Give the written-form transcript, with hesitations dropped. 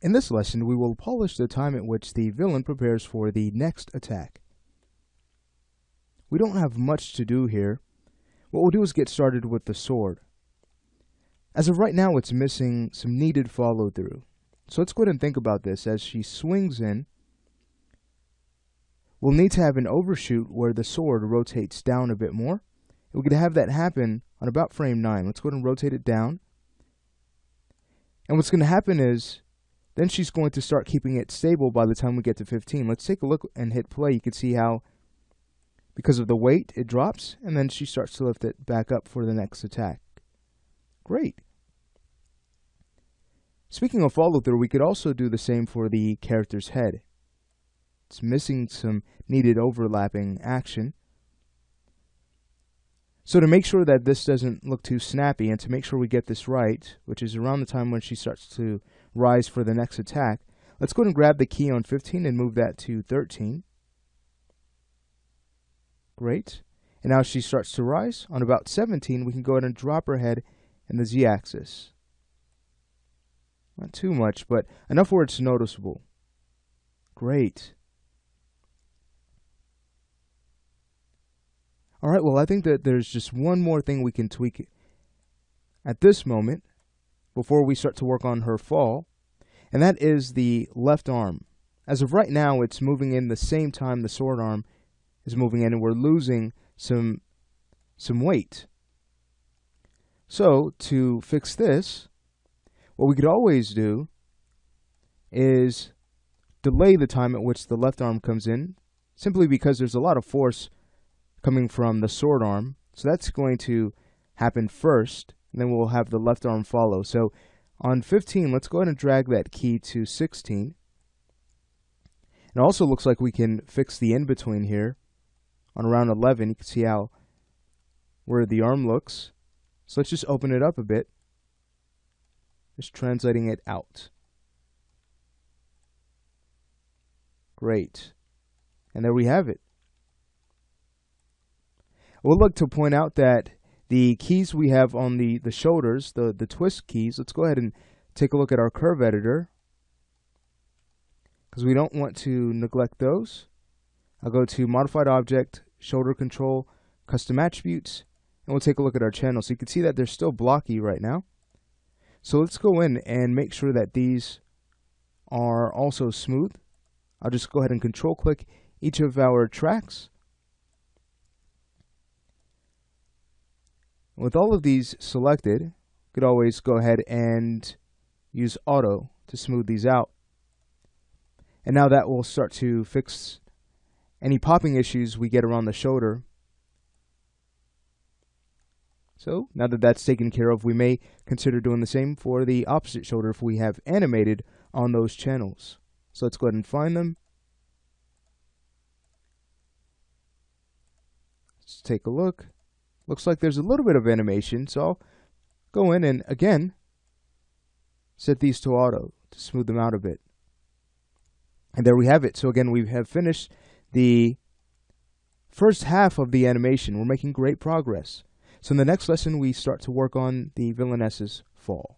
In this lesson, we will polish the time at which the villain prepares for the next attack. We don't have much to do here. What we'll do is get started with the sword. As of right now, it's missing some needed follow-through. So let's go ahead and think about this. As she swings in, we'll need to have an overshoot where the sword rotates down a bit more. We're going to have that happen on about frame 9. Let's go ahead and rotate it down. And what's going to happen is, then she's going to start keeping it stable by the time we get to 15. Let's take a look and hit play. You can see how, because of the weight, it drops, and then she starts to lift it back up for the next attack. Great. Speaking of follow-through, we could also do the same for the character's head. It's missing some needed overlapping action. So to make sure that this doesn't look too snappy, and to make sure we get this right, which is around the time when she starts to rise for the next attack, let's go ahead and grab the key on 15 and move that to 13. Great. And now she starts to rise. On about 17, we can go ahead and drop her head in the Z-axis. Not too much, but enough where it's noticeable. Great. Alright, well, I think that there's just one more thing we can tweak at this moment before we start to work on her fall, and that is the left arm. As of right now, it's moving in the same time the sword arm is moving in, and we're losing some weight. So, to fix this, what we could always do is delay the time at which the left arm comes in, simply because there's a lot of force coming from the sword arm. So that's going to happen first, and then we'll have the left arm follow. So on 15, let's go ahead and drag that key to 16. It also looks like we can fix the in-between here. On around 11, you can see how where the arm looks. So let's just open it up a bit. Just translating it out. Great. And there we have it. I would like to point out that the keys we have on the shoulders, the twist keys, let's go ahead and take a look at our curve editor, because we don't want to neglect those. I'll go to Modified Object, Shoulder Control, Custom Attributes, and we'll take a look at our channel. So you can see that they're still blocky right now. So let's go in and make sure that these are also smooth. I'll just go ahead and control click each of our tracks. With all of these selected, you could always go ahead and use auto to smooth these out. And now that will start to fix any popping issues we get around the shoulder. So now that that's taken care of, we may consider doing the same for the opposite shoulder if we have animated on those channels. So let's go ahead and find them. Let's take a look. Looks like there's a little bit of animation, so I'll go in and, again, set these to auto to smooth them out a bit. And there we have it. So again, we have finished the first half of the animation. We're making great progress. So in the next lesson, we start to work on the villainess's fall.